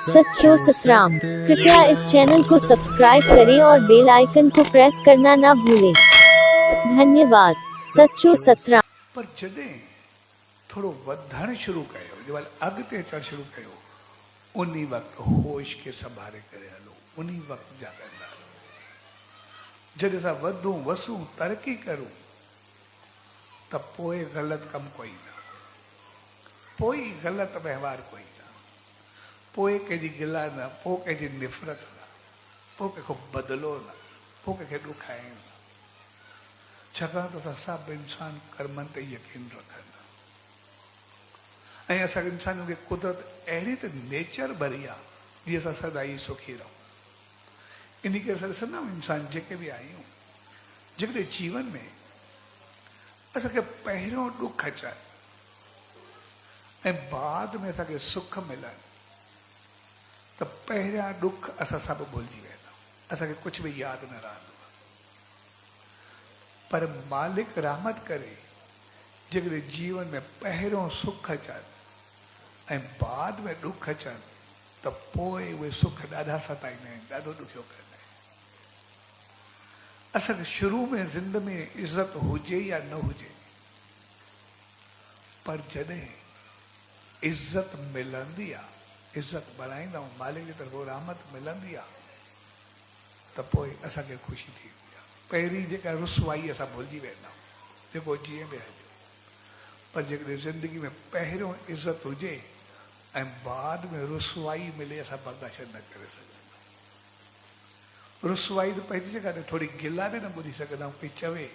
सच्चो सतराम। कृपया इस चैनल को सब्सक्राइब करें और बेल आइकन को प्रेस करना ना भूलें। धन्यवाद। सच्चो सतराम। पर जॾहिं थोड़ो वधण शुरू कयो, जंहिं अॻिते अचणु शुरू कयो, उन वक़्तु होश खे संभाले करे हलो, उन वक़्तु जाॻंदा हलो। जॾहिं असां वधूं वसूं तरक़ी करूं त पोइ ग़लति कमु कोई न, पोइ ग़लति व्यवहार कोई न, पोइ कंहिंजी गिला न, पोइ कंहिंजी निफ़रत न, पोइ कंहिंखो बदिलो न, पोइ कंहिंखे ॾुखाइण न। छाकाणि त असां सभु इंसान कर्मनि ते यकीन रखनि ऐं असां इंसाननि खे कुदरत अहिड़ी त नेचर भरी आहे जीअं असां सदाई सुखी रहूं। इन करे असां ॾिसंदा आहियूं इंसान जेके बि आहियूं, जेकॾहिं जीवन में असांखे पहिरियों ॾुख अचनि ऐं बाद में असांखे सुख मिलनि त पहिरियां ॾुख असां सभु भुलिजी वेंदा आहियूं, असांखे कुझु बि यादि न रहंदो। पर मालिक रहमत करे जेकॾहिं जीवन में पहिरियों सुख अचनि ऐं बाद में ॾुख अचनि त पोइ उहे सुख ॾाढा सताईंदा आहिनि, ॾाढो ॾुखियो कंदा आहिनि। असांखे शुरू में ज़िंदगी में इज़त हुजे या न हुजे, पर जॾहिं इज़त मिलंदी आहे, इज़त बढ़ाईंदा आहियूं, मालिक जी तरफ़ों रहमत मिलंदी आहे त पोइ असांखे ख़ुशी थींदी आहे। पहिरीं जेका रुसवाई असां भुलिजी वेंदा आहियूं, जेको जीअं बि हलियो। पर जेकॾहिं ज़िंदगी में पहिरियों इज़त हुजे ऐं बाद में रुसवाई मिले, असां बर्दाश्त न करे सघंदा। रुसवाई त पंहिंजी जॻह ते थोरी गिला बि न ॿुधी सघंदा आहियूं, कोई चवे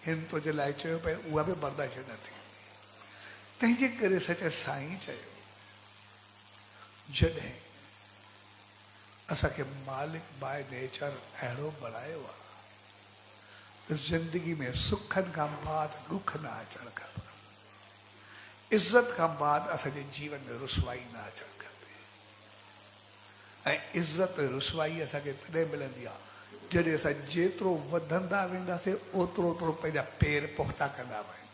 हिन तुंहिंजे लाइ चयो पिए, उहा बि बर्दाश्त न थी। तंहिंजे करे सच साईं चयो, जॾहिं असांखे मालिक बाय नेचर अहिड़ो बनायो आहे त ज़िंदगी में सुखनि खां बाद ॾुख न अचणु खपे, इज़त खां बाद असांजे जीवन में रुसवाई न अचणु खपे। ऐं इज़त रुसवाई असांखे तॾहिं मिलंदी आहे जॾहिं असां जेतिरो वधंदा वेंदासीं ओतिरो ओतिरो पंहिंजा पेर पुख़्ता कंदा वञूं,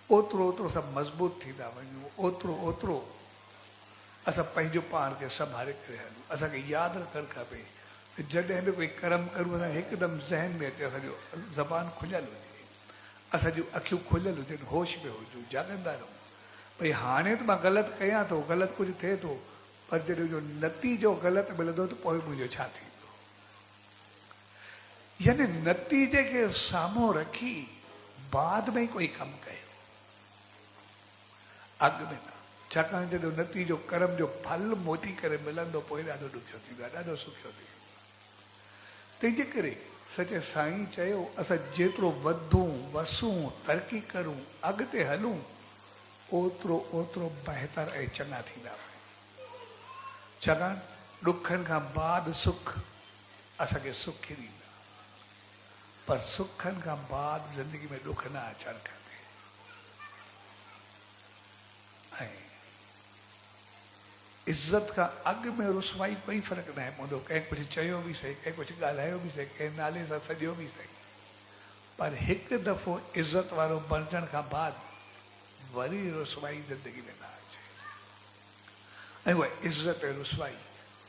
ओतिरो ओतिरो असां मज़बूत थींदा वञूं, ओतिरो ओतिरो असां पंहिंजो पाण खे संभाले करे हलूं। असांखे यादि रखणु खपे जॾहिं बि कोई कर्म करूं, असां हिकदमि ज़हन में अचे, असांजो ज़बान खुलियल हुजे, असांजूं अखियूं खुलियल हुजनि, होश में हुजूं, जाॻंदा रहूं। भई हाणे त मां ग़लति कयां थो, ग़लति कुझु थिए थो, पर जॾहिं जो नतीजो ग़लति मिलंदो त पोइ मुंहिंजो छा थींदो। यानी नतीजे खे साम्हूं रखी बाद में ई कोई कमु कयो, अॻु में न। छाकाणि जॾहिं नतीजो कर्म जो फल मोटी करे मिलंदो, पोइ ॾाढो ॾुखियो थींदो आहे, ॾाढो सुखियो थींदो। तंहिंजे करे सचे साईं चयो, असां जेतिरो वधूं वसूं तरक़ी करूं अॻिते हलूं, ओतिरो ओतिरो बहितर ऐं चङा थींदा वञूं। छाकाणि ॾुखनि खां बाद सुख असांखे सुख ई ॾींदा, पर सुखनि खां बाद ज़िंदगी में ॾुख न अचणु खपे। ऐं इज़त खां अॻु में रुसवाई कोई फ़र्क़ु न पवंदो। कंहिं कुझु चयो बि सही, कंहिं कुझु ॻाल्हायो बि सही, कंहिं नाले सां सॼो बि सही, पर हिकु दफ़ो इज़त वारो बणजण खां बाद वरी रुसवाई ज़िंदगी में न अचे। ऐं उहा इज़त ऐं रुसवाई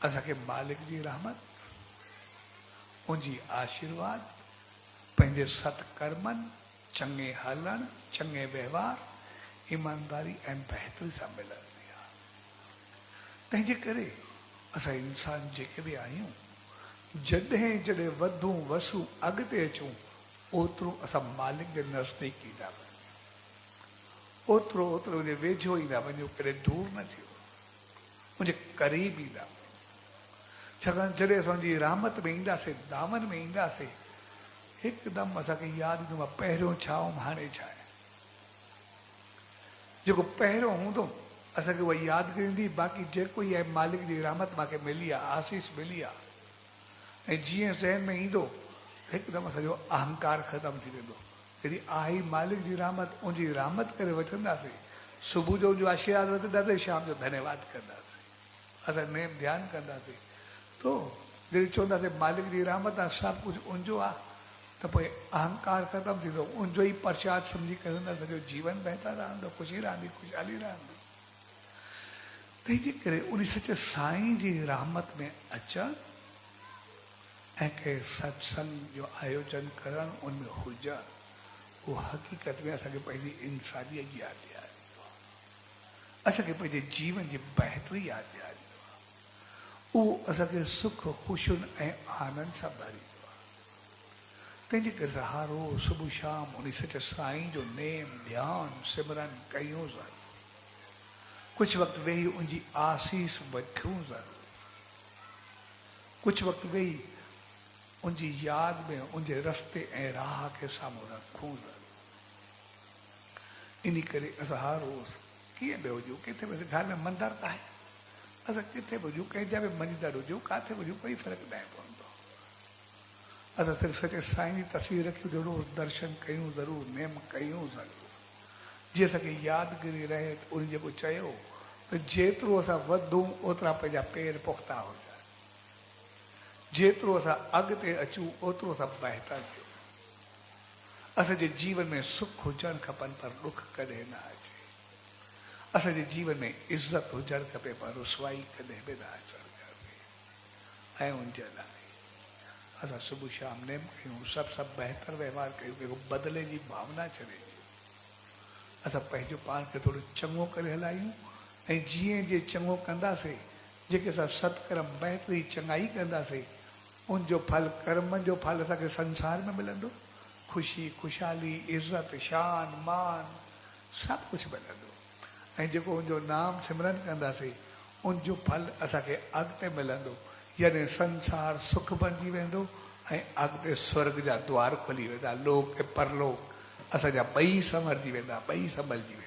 असांखे मालिक जी रहमत, उनजी आशीर्वाद, पंहिंजे सत्कर्मनि, चङे हलण, चङे व्यवहार, ईमानदारी ऐं बहितरी सां मिलंदी आहे। तंहिंजे करे असां इंसान जेके बि आहियूं, जॾहिं जॾहिं वधूं वसूं अॻिते अचूं, ओतिरो असां मालिक जे नज़दीक ईंदा वञूं, ओतिरो ओतिरो उनजे वेझो ईंदा वञूं, कॾहिं दूर न थियो, उनजे क़रीब ईंदा वञूं। छाकाणि जॾहिं असां उनजी रहमत में ईंदासीं, दामन में ईंदासीं, हिकदमि असांखे यादि ईंदो आहे पहिरियों छा हुउमि, हाणे छा आहे। जेको पहिरियों हूंदो असांखे उहा यादगिरी ईंदी, बाक़ी जेको ई आहे मालिक जी रहमत मूंखे मिली आहे, आसीस मिली आहे। ऐं जीअं ज़हन में ईंदो हिकदमि असांजो अहंकार ख़तमु थी वेंदो। जॾहिं आहे मालिक जी रहमत, उनजी रहमत करे वठंदासीं, सुबुह जो उनजो आशीर्वाद वठंदासीं, शाम जो धन्यवाद कंदासीं, असां नेम ध्यानु कंदासीं। तो जॾहिं चवंदासीं मालिक जी रहमत आहे, सभु कुझु उनजो आहे, त पोइ अहंकार ख़तमु थींदो, उनजो ई प्रसाद सम्झी करे सॼो जीवन बहितर रहंदो, ख़ुशी रहंदी, ख़ुशहाली रहंदी। तंहिंजे करे उन सच साईं जी रहमत में अचणु ऐं कंहिं सत्संग जो आयोजन करणु उनमें हुजणु, उहो हक़ीक़त में असांखे पंहिंजी इंसानियत जी यादि ॾियारींदो आहे, असांखे पंहिंजे जीवन जी बहितरी यादि ॾियारींदो आहे, उहो असांखे सुख ख़ुशियुनि ऐं आनंद सां भरींदो आहे। तंहिंजे करे असां हर रोज़ सुबुह शाम उन सच साईं जो नेम ध्यानु सिमरन कयूं ज़रूरु, कुझु वक़्तु वेही उनजी आसीस वठूं ज़रूरु, कुझु वक़्तु वेही उनजी यादि में उनजे रस्ते ऐं राह खे साम्हूं रखूं ज़रूरु। इन करे असां हर रोज़ कीअं बि हुजूं, किथे बि घर में मंदरु त आहे, असां किथे बि हुजूं, कंहिंजा बि मंदरु हुजूं, किथे बि हुजूं, कोई फ़र्क़ु न पवंदो। असां सिर्फ़ु सचे साईं जी तस्वीर रखियूं ज़रूरु, दर्शन कयूं ज़रूरु, नेम कयूं ज़रूरु, जीअं असांखे यादगिरी रहे। उन जेको चयो त जेतिरो असां वधूं ओतिरा पंहिंजा पेर पुख़्ता हुजनि, जेतिरो असां अॻिते अचूं ओतिरो असां बहितर थियूं। असांजे जीवन में सुख हुजणु खपनि पर ॾुख कॾहिं न अचे, असांजे जीवन में इज़त हुजणु खपे पर रुसवाई कॾहिं बि न अचणु खपे। ऐं उनजे लाइ असां सुबुह शाम नेम कयूं, सभु बहितर व्यवहार कयूं, कंहिंखो बदिले जी भावना छॾे ॾियूं, असां पंहिंजो पाण खे थोरो चङो करे हलायूं ऐं जीअं जीअं चङो कंदासीं, जेके असां सत्कर्म बहितरी चङाई कंदासीं, उनजो फल कर्मनि जो फल असांखे संसार में मिलंदो, ख़ुशी ख़ुशहाली इज़त शान मान सभु कुझु मिलंदो। ऐं जेको उनजो नाम सिमरन कंदासीं उनजो फल असांखे अॻिते मिलंदो, यानी संसार सुख बणिजी वेंदो ऐं अॻिते स्वर्ग जा द्वार खुली वेंदा, लोक ऐं परलोक असांजा ॿई संवरजी वेंदा, ॿई संभलिजी वेंदा।